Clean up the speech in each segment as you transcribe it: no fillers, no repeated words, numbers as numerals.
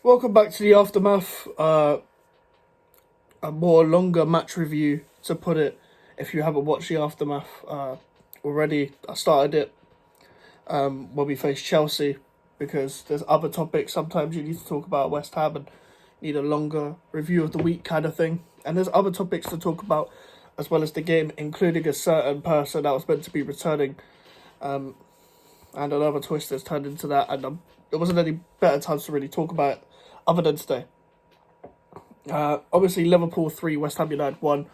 Welcome back to the aftermath. A more longer match review, to put it. If you haven't watched the aftermath already, I started it when we faced Chelsea because there's other topics. Sometimes you need to talk about West Ham and need a longer review of the week kind of thing. And there's other topics to talk about as well as the game, including a certain person that was meant to be returning, and another twist has turned into that. And there wasn't any better times to really talk about it other than today. Obviously, Liverpool 3, West Ham United 1.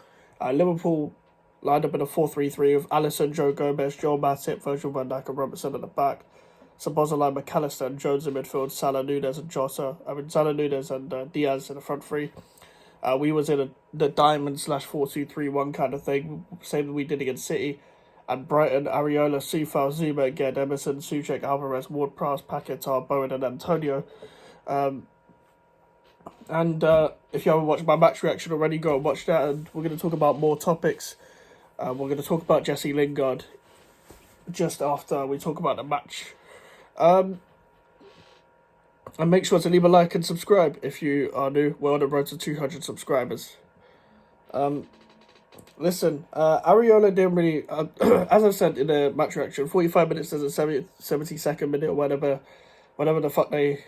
Liverpool lined up in a 4-3-3 with Alisson, Joe Gomez, Joel Matip, Virgil van Dijk and Robertson at the back. Szoboszlai, McAllister and Jones in midfield, Salah, Nunez and Jota. Salah, Nunez and Diaz in the front three. We was in the diamond / 4-2-3-1 kind of thing, same that we did against City. And Brighton, Areola, Soufal, Zuma, again, Emerson, Soucek, Alvarez, Ward-Prowse, Paquetá, Bowen and Antonio. And if you haven't watched my match reaction already, go and watch that. And we're going to talk about more topics. We're going to talk about Jesse Lingard just after we talk about the match. And make sure to leave a like and subscribe if you are new. We're on the road to 200 subscribers. Listen, Areola didn't really, as I said in the match reaction, 45 minutes to the 72nd minute or whatever the fuck they,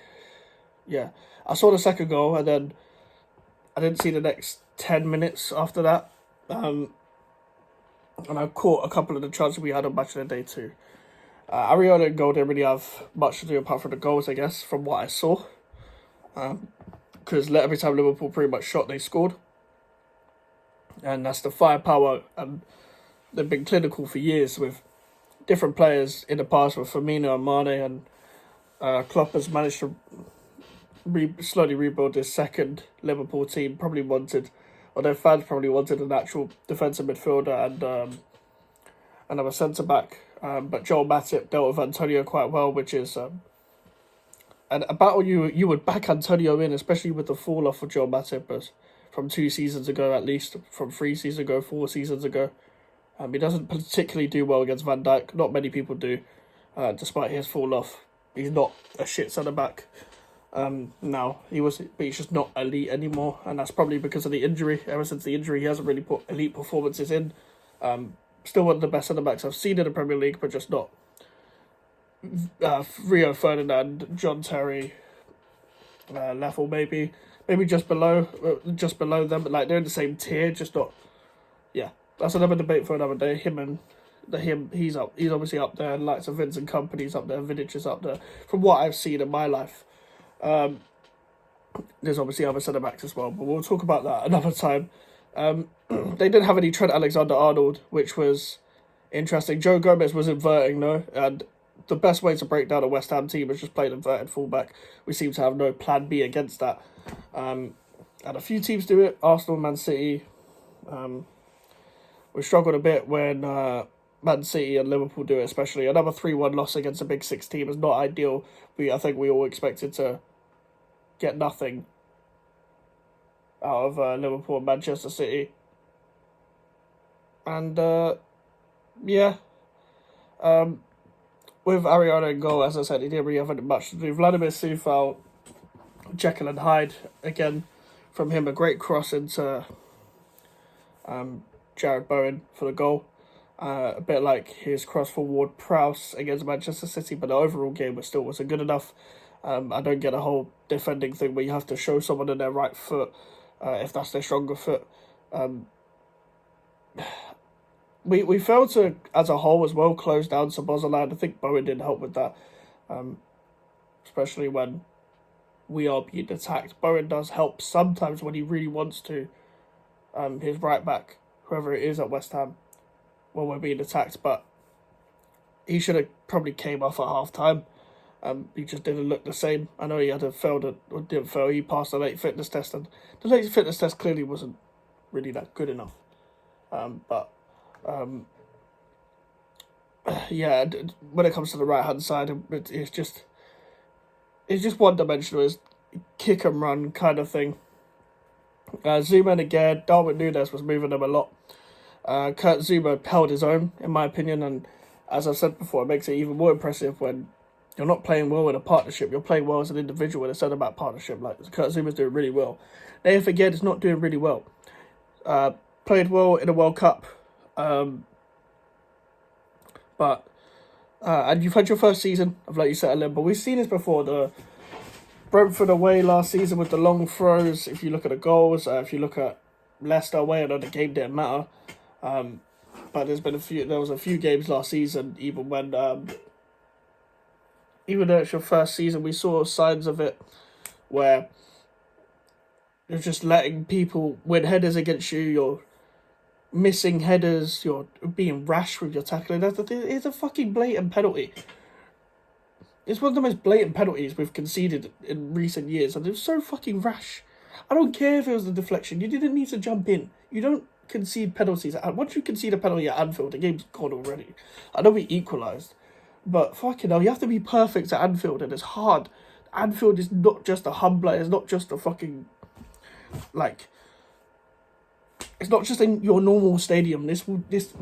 yeah. I saw the second goal and then I didn't see the next 10 minutes after that. And I caught a couple of the chances we had on Match of the Day too. Areola and goal didn't really have much to do apart from the goals, I guess, from what I saw. Because every time Liverpool pretty much shot, they scored. And that's the firepower. And they've been clinical for years with different players in the past with Firmino and Mane. And Klopp has managed to slowly rebuild this second Liverpool team. Their fans probably wanted an actual defensive midfielder and another centre back. But Joel Matip dealt with Antonio quite well, which is and a battle you would back Antonio in, especially with the fall off of Joel Matip from 2 seasons ago, at least from 3 seasons ago, 4 seasons ago. He doesn't particularly do well against Van Dijk. Not many people do, despite his fall off. He's not a shit centre back. Now but he's just not elite anymore, and that's probably because of the injury. Ever since the injury, he hasn't really put elite performances in. Still one of the best centre backs I've seen in the Premier League, but just not Rio Ferdinand, John Terry, level maybe just below them, but like they're in the same tier, just not. Yeah, that's another debate for another day. He's obviously up there, and likes of Vincent Kompany's up there, Vidic is up there. From what I've seen in my life. There's obviously other centre backs as well, but we'll talk about that another time. They didn't have any Trent Alexander-Arnold, which was interesting. Joe Gomez was inverting though, and the best way to break down a West Ham team is just play an inverted fullback. We seem to have no plan B against that. And a few teams do it. Arsenal, Man City. We struggled a bit when Man City and Liverpool do it, especially. Another 3-1 loss against a Big Six team is not ideal. I think we all expected to get nothing out of Liverpool and Manchester City. And, with Areola in goal, as I said, he didn't really have much to do. Vladimir Soufal, Jekyll and Hyde, again, from him, a great cross into Jared Bowen for the goal. A bit like his cross for Ward-Prowse against Manchester City, but the overall game wasn't good enough. I don't get a whole defending thing where you have to show someone in their right foot if that's their stronger foot. We failed to, as a whole as well, close down Szoboszlai, and I think Bowen didn't help with that, especially when we are being attacked. Bowen does help sometimes when he really wants to. His right back, whoever it is at West Ham, when we're being attacked, but he should have probably came off at half time. He just didn't look the same. I know he had didn't fail. He passed the late fitness test, and the late fitness test clearly wasn't really that good enough. Yeah, when it comes to the right hand side, it's just one dimensional. It's kick and run kind of thing. Zuma again, Darwin Núñez was moving them a lot. Kurt Zuma held his own, in my opinion, and as I've said before, it makes it even more impressive when You're not playing well in a partnership. You're playing well as an individual in a centre-back partnership. Like, Kurt Zuma's doing really well. Nathan Figueroa is not doing really well. Played well in a World Cup. But and you've had your first season of, like you said, but we've seen this before. The Brentford away last season with the long throws. If you look at the goals, if you look at Leicester away, I know the game didn't matter. But there was a few games last season, even though it's your first season, we saw signs of it where you're just letting people win headers against you. You're missing headers. You're being rash with your tackling. It's a fucking blatant penalty. It's one of the most blatant penalties we've conceded in recent years, and it was so fucking rash. I don't care if it was a deflection. You didn't need to jump in. You don't concede penalties. Once you concede a penalty at Anfield, the game's gone already. I know we equalised, but fucking hell, you have to be perfect at Anfield, and it's hard. Anfield is not just a humbler. It's not just a fucking, like, it's not just in your normal stadium. This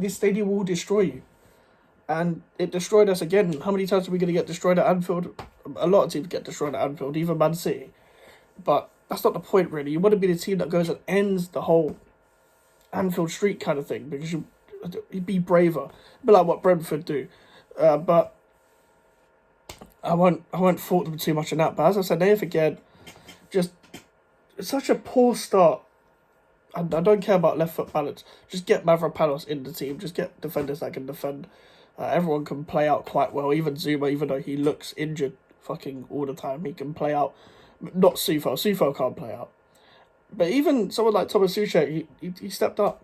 stadium will destroy you. And it destroyed us again. How many times are we going to get destroyed at Anfield? A lot of teams get destroyed at Anfield, even Man City. But that's not the point, really. You want to be the team that goes and ends the whole Anfield streak kind of thing, because you'd be braver. Be like what Brentford do. But I won't fault them too much on that. But as I said, Nathan again, just such a poor start. And I don't care about left foot balance. Just get Mavropanos in the team. Just get defenders that can defend. Everyone can play out quite well. Even Zuma, even though he looks injured fucking all the time, he can play out. Not Sufo. Sufo can't play out. But even someone like Thomas Suchek, he stepped up.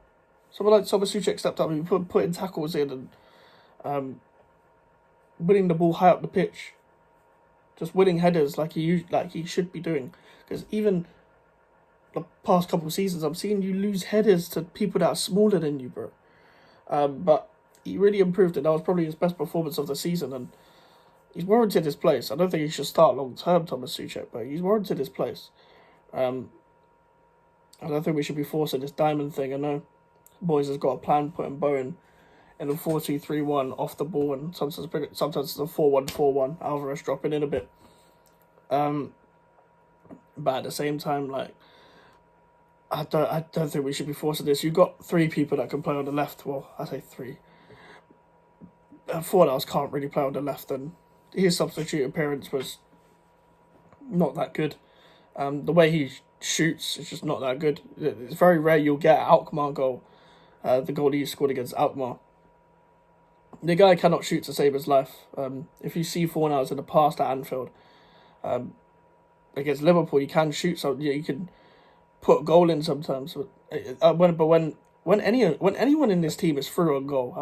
Someone like Thomas Suchek stepped up. He putting tackles in and winning the ball high up the pitch. Just winning headers like he should be doing. Because even the past couple of seasons, I'm seeing you lose headers to people that are smaller than you, bro. But he really improved it. That was probably his best performance of the season, and he's warranted his place. I don't think he should start long term, Thomas Suchek, but he's warranted his place. I don't think we should be forcing this diamond thing. I know Boys has got a plan, putting Bowen in a 4-2-3-1 off the ball, and sometimes it's a 4-1-4-1. Alvarez dropping in a bit. But at the same time, like, I don't think we should be forcing this. You've got three people that can play on the left. Well, I say three. Four else can't really play on the left, and his substitute appearance was not that good. The way he shoots is just not that good. It's very rare you'll get an Alkmaar goal. The goal he scored against Alkmaar. The guy cannot shoot to save his life. If you see Fornals in the past at Anfield, against Liverpool, you can shoot. So yeah, you can put a goal in sometimes. But when anyone in this team is through on goal,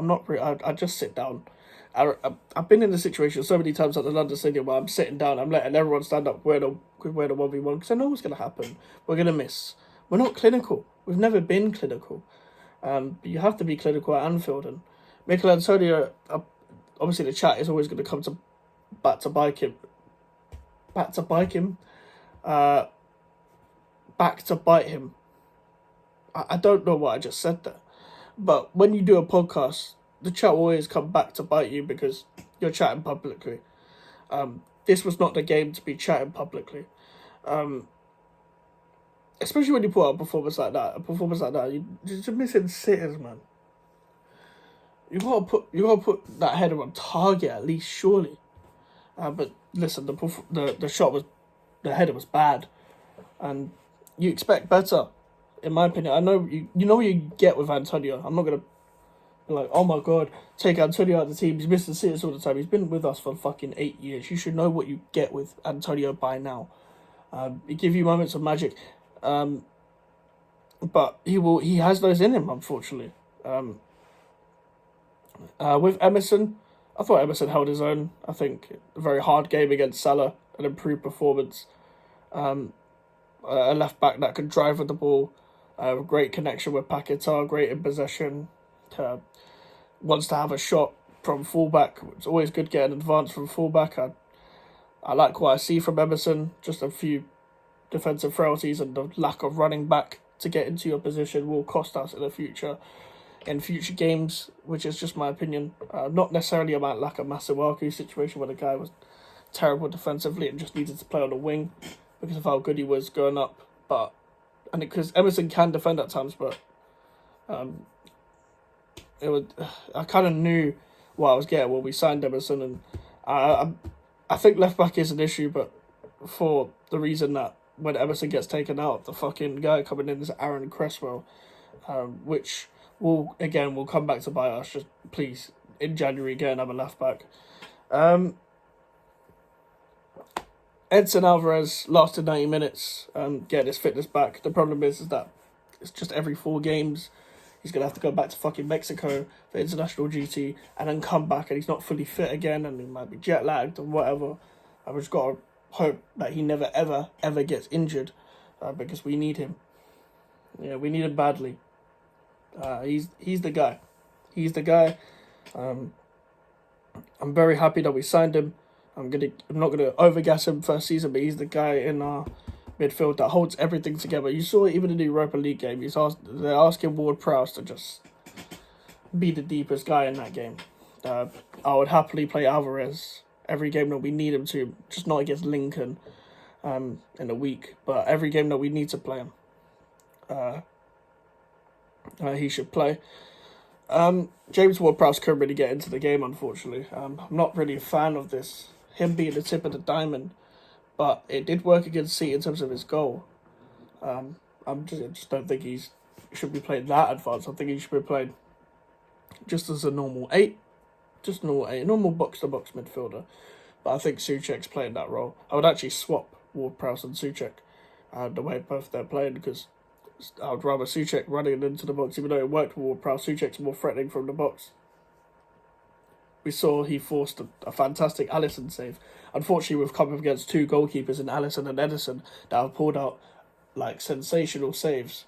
I just sit down. I've been in the situation so many times at the London Stadium where I'm sitting down, I'm letting everyone stand up where the 1v1, because I know what's going to happen. We're going to miss. We're not clinical. We've never been clinical. But you have to be clinical at Anfield. And Mikel Antonio, obviously the chat is always going to come back to bite him. I don't know what I just said there. But when you do a podcast, the chat will always come back to bite you because you're chatting publicly. This was not the game to be chatting publicly. Especially when you put out a performance like that. You're missing sitters, man. You gotta put that header on target at least, surely. But listen, the header was bad, and you expect better, in my opinion. I know you know what you get with Antonio. I'm not gonna be like, oh my god, take Antonio out of the team. He's missing sitters all the time. He's been with us for fucking 8 years. You should know what you get with Antonio by now. He give you moments of magic, but he has those in him, unfortunately. With Emerson, I thought Emerson held his own. I think a very hard game against Salah, an improved performance. A left back that can drive with the ball, great connection with Paquetá, great in possession, wants to have a shot from fullback. It's always good getting advance from fullback. I like what I see from Emerson. Just a few defensive frailties and the lack of running back to get into your position will cost us in future games, which is just my opinion. Not necessarily about like a Masuaku situation where the guy was terrible defensively and just needed to play on the wing because of how good he was going up. And because Emerson can defend at times, but I kind of knew what I was getting when we signed Emerson, and I think left back is an issue, but for the reason that when Emerson gets taken out, the fucking guy coming in is Aaron Cresswell, which will come back to bite us. Just please, in January, get another left back. Edson Alvarez lasted 90 minutes, getting his fitness back. The problem is that it's just every 4 games he's going to have to go back to fucking Mexico for international duty and then come back and he's not fully fit again and he might be jet lagged and whatever. I've just got to hope that he never, ever, ever gets injured because we need him. Yeah, we need him badly. He's the guy. He's the guy. I'm very happy that we signed him. I'm not gonna overgas him first season, but he's the guy in our midfield that holds everything together. You saw it even in the Europa League game. They're asking Ward-Prowse to just be the deepest guy in that game. I would happily play Alvarez every game that we need him to, just not against Lincoln in a week, but every game that we need to play him, he should play. James Ward-Prowse couldn't really get into the game, unfortunately. I'm not really a fan of him being the tip of the diamond, but it did work against City in terms of his goal. I just don't think he should be playing that advanced. I think he should be playing just as a normal 8, normal box-to-box midfielder. But I think Souček's playing that role. I would actually swap Ward-Prowse and Souček the way both they're playing, because I would rather Souček running into the box, even though it worked with Ward-Prowse. Souček's more threatening from the box. We saw he forced a fantastic Alisson save. Unfortunately, we've come up against 2 goalkeepers in Alisson and Ederson that have pulled out like sensational saves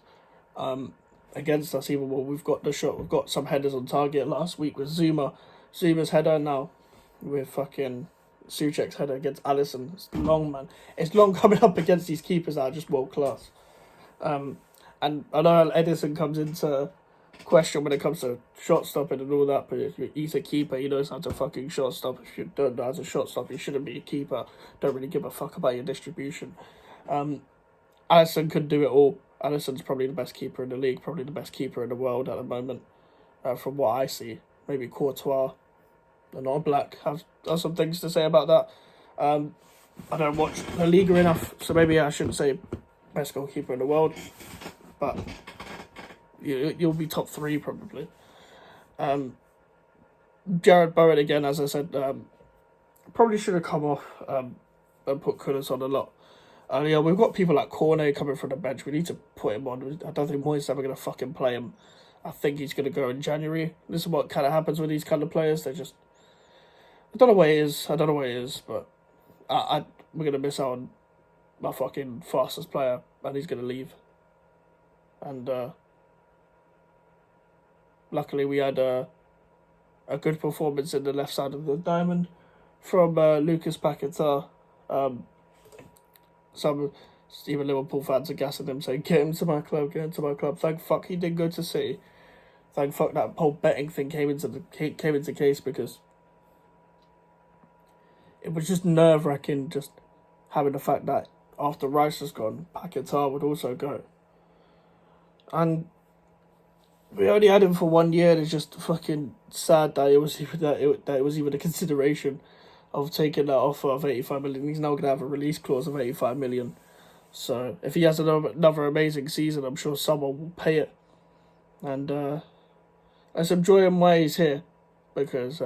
against us. Even when we've got the shot, we've got some headers on target last week with Zuma's header. Now with fucking Souček's header against Alisson. It's long, man. It's long coming up against these keepers that are just world class. And I know Ederson comes into question when it comes to shot stopping and all that, but if he's a keeper, he knows how to fucking shot stop. If you don't know how to shot stop, you shouldn't be a keeper. Don't really give a fuck about your distribution. Alisson could do it all. Alisson's probably the best keeper in the league, probably the best keeper in the world at the moment, from what I see. Maybe Courtois and Oblak have some things to say about that. I don't watch La Liga enough, so maybe I shouldn't say best goalkeeper in the world, but you'll be top 3 probably. Jared Bowen again, as I said, probably should have come off and put Kudus on a lot. We've got people like Cornet coming from the bench. We need to put him on. I don't think Moyes ever going to fucking play him. I think he's going to go in January. This is what kind of happens with these kind of players. They just, I don't know what it is, but we're going to miss out on my fucking fastest player, and he's going to leave. And luckily we had a good performance in the left side of the diamond from Lucas Paquetá. Some even Liverpool fans are gassing him, saying, get him to my club. Thank fuck he didn't go to City. Thank fuck that whole betting thing came into case, because it was just nerve-wracking just having the fact that after Rice was gone, Paquetá would also go. And we only had him for 1 year, and it's just fucking sad that it was even a consideration of taking that offer of 85 million. He's now going to have a release clause of 85 million. So if he has another amazing season, I'm sure someone will pay it. And let's enjoy him while he's here, because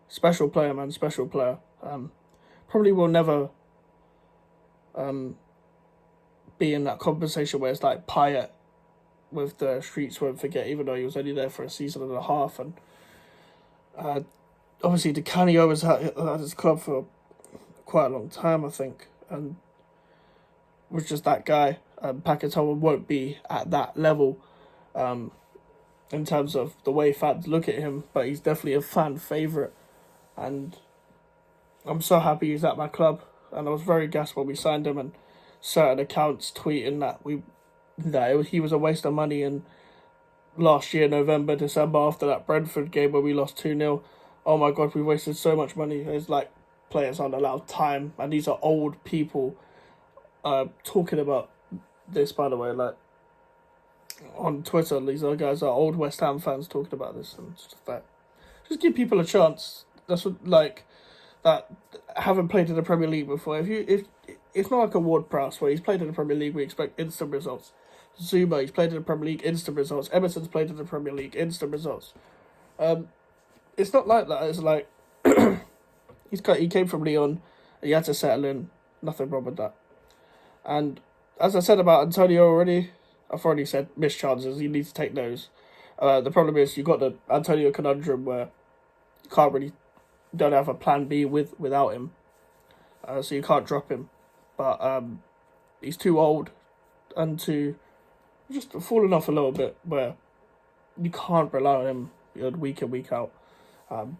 special player, man, special player. Probably will never be in that conversation where it's like Payet with the Streets Won't Forget, even though he was only there for a season and a half. And obviously, Di Canio was at his club for quite a long time, I think, and was just that guy. Paquetá won't be at that level in terms of the way fans look at him, but he's definitely a fan favourite. And I'm so happy he's at my club. And I was very gassed when we signed him, and certain accounts tweeting that he was a waste of money. And last year, November, December, after that Brentford game where we lost 2-0, oh my God, we wasted so much money. It's like players aren't allowed time, and these are old people talking about this, by the way, like on Twitter. These other guys are old West Ham fans talking about this, and stuff like just give people a chance. That's what, like, that haven't played in the Premier League before. If it's not like a Ward-Prowse where he's played in the Premier League, we expect instant results. Zuma, he's played in the Premier League, instant results. Emerson's played in the Premier League, instant results. It's not like that. It's like he came from Lyon, and he had to settle in. Nothing wrong with that. And as I said about Antonio already, I've already said missed chances. You need to take those. The problem is you've got the Antonio conundrum where you don't have a plan B without him. So you can't drop him. But he's too old and just falling off a little bit where you can't rely on him week in, week out.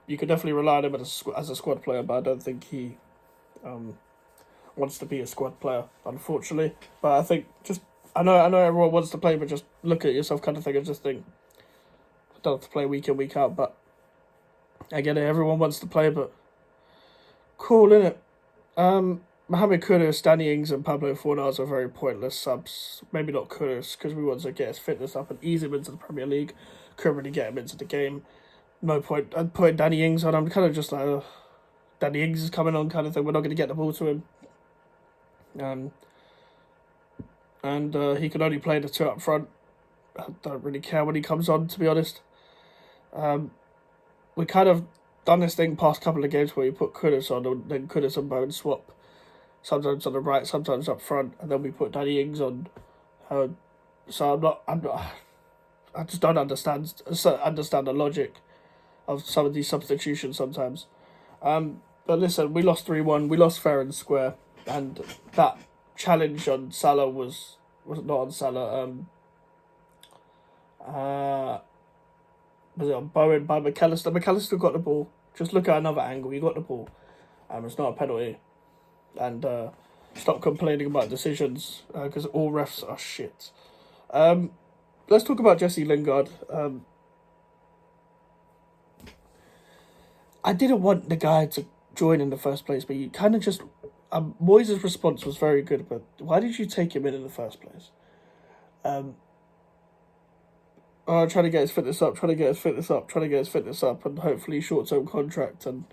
You can definitely rely on him as a squad player, but I don't think he wants to be a squad player, unfortunately. But I think I know everyone wants to play, but just look at yourself kind of thing and just think, I don't have to play week in, week out, but I get it, everyone wants to play, but cool, innit? Mohamed Kudus, Danny Ings and Pablo Fornals are very pointless subs. Maybe not Kudus, because we want to get his fitness up and ease him into the Premier League. Couldn't really get him into the game. No point. I'd put Danny Ings on. I'm kind of just like, Danny Ings is coming on kind of thing. We're not going to get the ball to him. And he can only play the two up front. I don't really care when he comes on, to be honest. We kind of done this thing past couple of games where you put Kudus on, and then Kudus and Bowen swap. Sometimes on the right, sometimes up front, and then we put Danny Ings on. So I just don't understand the logic of some of these substitutions sometimes. But listen, we lost 3-1. We lost fair and square, and that challenge on Salah was not on Salah. Was it on Bowen by McAllister? McAllister got the ball. Just look at another angle. He got the ball. It's not a penalty. And stop complaining about decisions because all refs are shit. Let's talk about Jesse Lingard. I didn't want the guy to join in the first place, but you kind of just... Moyes' response was very good, but why did you take him in the first place? Trying to get his fitness up, and hopefully short-term contract, and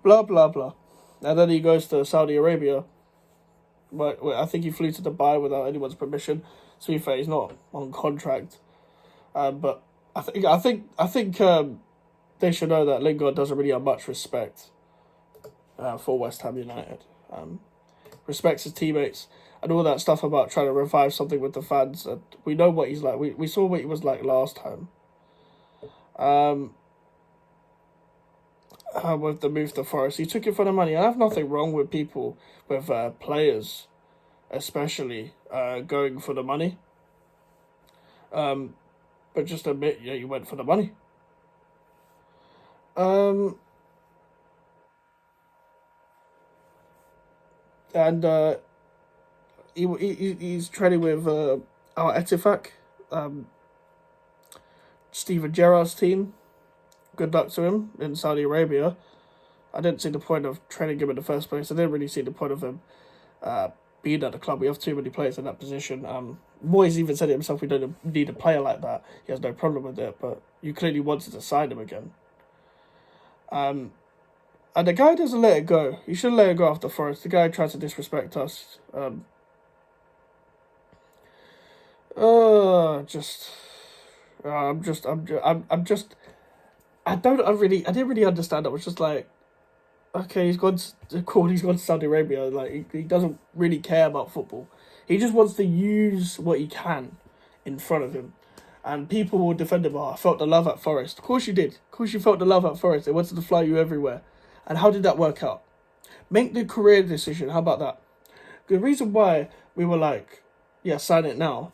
blah, blah, blah. And then he goes to Saudi Arabia. I think he flew to Dubai without anyone's permission. To be fair, he's not on contract. But I think they should know that Lingard doesn't really have much respect for West Ham United. Respects his teammates and all that stuff about trying to revive something with the fans. And we know what he's like. We saw what he was like last time. With the move to Forest, he took it for the money. I have nothing wrong with people, with players, especially going for the money. But just admit, you went for the money. And he's training with Al Ettifaq, Steven Gerrard's team. Good luck to him in Saudi Arabia. I didn't see the point of training him in the first place. I didn't really see the point of him being at the club. We have too many players in that position. Moyes even said it himself, we don't need a player like that. He has no problem with it, but you clearly wanted to sign him again. And the guy doesn't let it go. He shouldn't let it go after Forest. The guy tried to disrespect us. I didn't really understand. I was just like, okay, he's gone to Saudi Arabia. Like, he doesn't really care about football. He just wants to use what he can in front of him. And people will defend him. I felt the love at Forest. Of course you did. Of course you felt the love at Forest. They wanted to fly you everywhere. And how did that work out? Make the career decision. How about that? The reason why we were like, yeah, sign it now.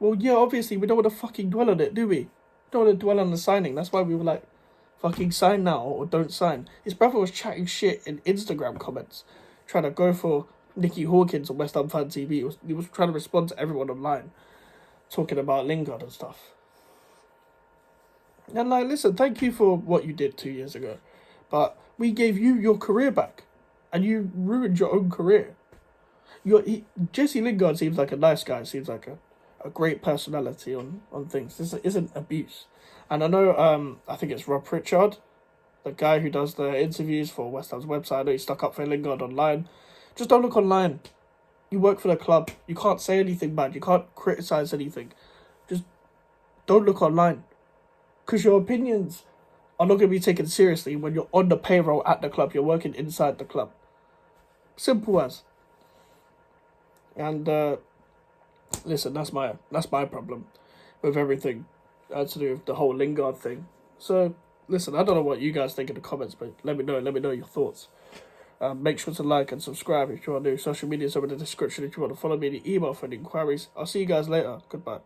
Well, yeah, obviously, we don't want to fucking dwell on it, do we? Don't want to dwell on the signing. That's why we were like, fucking sign now or don't sign. His brother was chatting shit in Instagram comments, trying to go for Nicky Hawkins on West Ham Fan TV. He was trying to respond to everyone online, talking about Lingard and stuff. And like, listen, thank you for what you did 2 years ago. But We gave you your career back, and you ruined your own career. Jesse Lingard seems like a nice guy. Seems like a great personality on things. This isn't abuse. And I know, I think it's Rob Pritchard, the guy who does the interviews for West Ham's website. I know he stuck up for Lingard online. Just don't look online. You work for the club. You can't say anything bad. You can't criticise anything. Just don't look online. Because your opinions are not going to be taken seriously when you're on the payroll at the club. You're working inside the club. Simple as. And listen, that's my problem with everything to do with the whole Lingard thing. So listen, I don't know what you guys think in the comments, but let me know your thoughts. Make sure to like and subscribe if you want to. Social media is over in the description if you want to follow me. The email for the inquiries. I'll see you guys later. Goodbye.